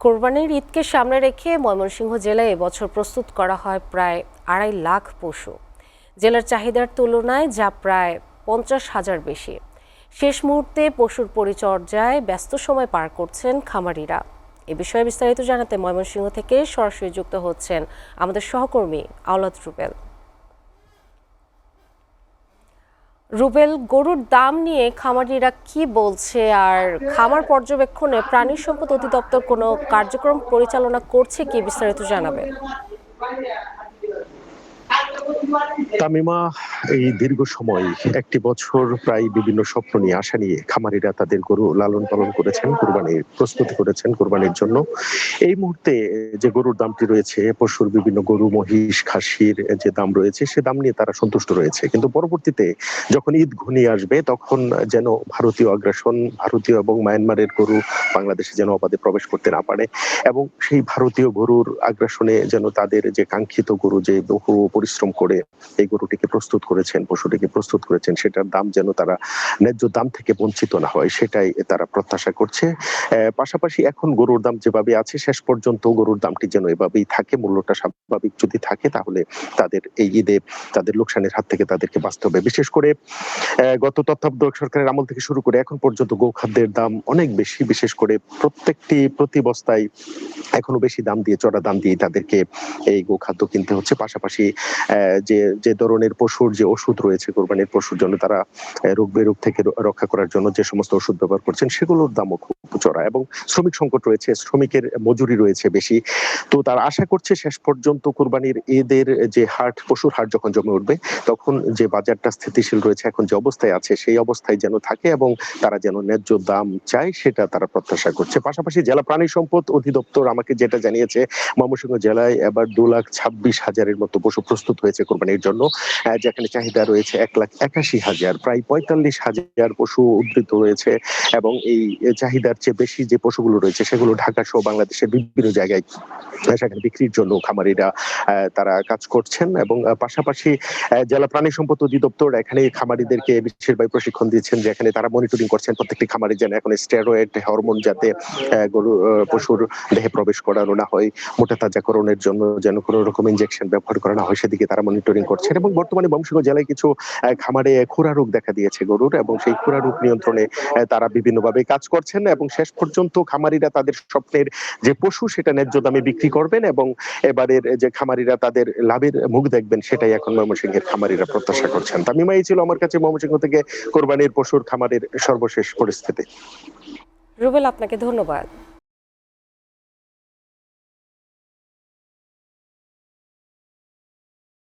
কোরবানির ঈদকে সামনে রেখে ময়মনসিংহ জেলায় এবছর প্রস্তুত করা হয় প্রায় ২.৫ লাখ পশু। জেলার চাহিদার তুলনায় যা প্রায় ৫০,০০০ বেশি। শেষ মুহূর্তে পশুর পরিচর্যায় ব্যস্ত সময় পার করছেন খামারিরা। এ বিষয়ে বিস্তারিত জানাতে ময়মনসিংহ থেকে সরাসরি যুক্ত হচ্ছেন আমাদের সহকর্মী আওলাদ রুবেল। রুবেল, গরুর দাম নিয়ে খামারিরা কি বলছে, আর খামার পর্যবেক্ষণে প্রাণী সম্পদ অধিদপ্তর কোনো কার্যক্রম পরিচালনা করছে কি, বিস্তারিত জানাবেন। তামিমা, এই দীর্ঘ সময় একটি বছর প্রায় বিভিন্ন স্বপ্ন নিয়ে আশা নিয়ে খামারিরা তাদের গরু লালন পালন করেছেন, কোরবানির প্রস্তুতি করেছেন কোরবানির জন্য। এই মুহূর্তে যে গরুর দামটি রয়েছে, পশুর বিভিন্ন গরু, মহিষ, খাসির যে দাম রয়েছে, সে দাম নিয়ে তারা সন্তুষ্ট রয়েছে। কিন্তু পরবর্তীতে যখন ঈদ ঘনিয়ে আসবে, তখন যেন ভারতীয় আগ্রাসন, ভারতীয় এবং মায়ানমারের গরু বাংলাদেশে যেন অবাধে প্রবেশ করতে না পারে, এবং সেই ভারতীয় গরুর আগ্রাসনে যেন তাদের যে কাঙ্ক্ষিত গরু, যে বহু পরিশ্রম করে এই গরুটিকে প্রস্তুত করেছেন, পশুটিকে প্রস্তুত করেছেন, সেটার দাম যেন তারা ন্যায্য দাম থেকে বঞ্চিত না হয়, সেটাই তারা প্রত্যাশা করছে। পাশাপাশি এখন গরুর দাম যেভাবে আছে, শেষ পর্যন্ত গরুর দামটি যেন এভাবেই থাকে, মূল্যটা স্বাভাবিক যদি থাকে, তাহলে তাদের এই ঈদে তাদের লোকসানের হাত থেকে তাদেরকে বাঁচতে হবে। বিশেষ করে গত তত্ত্বাবধায়ক সরকারের আমল থেকে শুরু করে এখন পর্যন্ত গোখাদ্যের দাম অনেক বেশি। বিশেষ করে প্রতি বস্তায় এখনো বেশি দাম দিয়ে, চড়া দাম দিয়ে তাদেরকে এই গোখাদ্য কিনতে হচ্ছে। পাশাপাশি যে ধরনের পশুর যে ওষুধ রয়েছে কোরবানির পশুর জন্য, তারা রোগ বেরোগ থেকে রক্ষা করার জন্য যে সমস্ত ওষুধ ব্যবহার করছেন, সেগুলোর দামও খুব চড়া, এবং শ্রমিক সংকট রয়েছে, শ্রমিকের মজুরি রয়েছে বেশি। তো তারা আশা করছে শেষ পর্যন্ত কোরবানির ঈদের যে হাট, পশুর হাট যখন জমে উঠবে, তখন যে বাজারটা স্থিতিশীল রয়েছে, এখন যে অবস্থায় আছে, সেই অবস্থায় যেন থাকে এবং তারা যেন ন্যায্য দাম চায়, সেটা তারা প্রত্যাশা করছে। পাশাপাশি জেলা প্রাণী সম্পদ অধিদপ্তর আমাকে যেটা জানিয়েছে, ময়মনসিংহ জেলায় এবার 2,26,000-এর মতো পশু প্রস্তুত হয়েছে কোরবানির জন্য, যেখানে চাহিদা রয়েছে 1,81,000, প্রায় 45,000 পশু উদ্ধৃত রয়েছে। এবং এই চাহিদার চেয়ে বেশি যে পশুগুলো রয়েছে, সেগুলো ঢাকা সহ বাংলাদেশের বিভিন্ন জায়গায় সেখানে বিক্রির জন্য খামারিরা তারা কাজ করছেন। এবং পাশাপাশি জেলা প্রাণী সম্পদ অধিদপ্তর এখানে খামারিদেরকে বিশেষভাবে প্রশিক্ষণ দিচ্ছেন, যেখানে তারা মনিটরিং করছেন প্রত্যেকটি খামারি যেন এখন স্টেরয়েড হরমোন যাতে গরু পশুর দেহে প্রবেশ করানো না হয়, মোটা তাজাকরণের জন্য যেন কোনো রকম ইনজেকশন ব্যবহার করা না হয়, সেদিকে তারা মনিটরিং করছেন। এবং বর্তমানে ময়মনসিংহ জেলায় কিছু খামারে খুরা রোগ দেখা দিয়েছে গরুর, এবং সেই খুরা রোগ নিয়ন্ত্রণে তারা বিভিন্নভাবে কাজ করছেন, এবং শেষ পর্যন্ত খামারিরা তাদের স্বপ্নের যে পশু, সেটা ন্যায্য দামে বিক্রি করবেন, এবং এবারের যে খামারিরা তাদের লাভের মুখ দেখবেন, সেটাই এখন ময়মনসিংহের খামারিরা প্রত্যাশা করছেন। তামিমা, এই ছিল আমার কাছে ময়মনসিংহ থেকে কোরবানির পশুর খামারের সর্বশেষ পরিস্থিতি। রুবেল, আপনাকে ধন্যবাদ।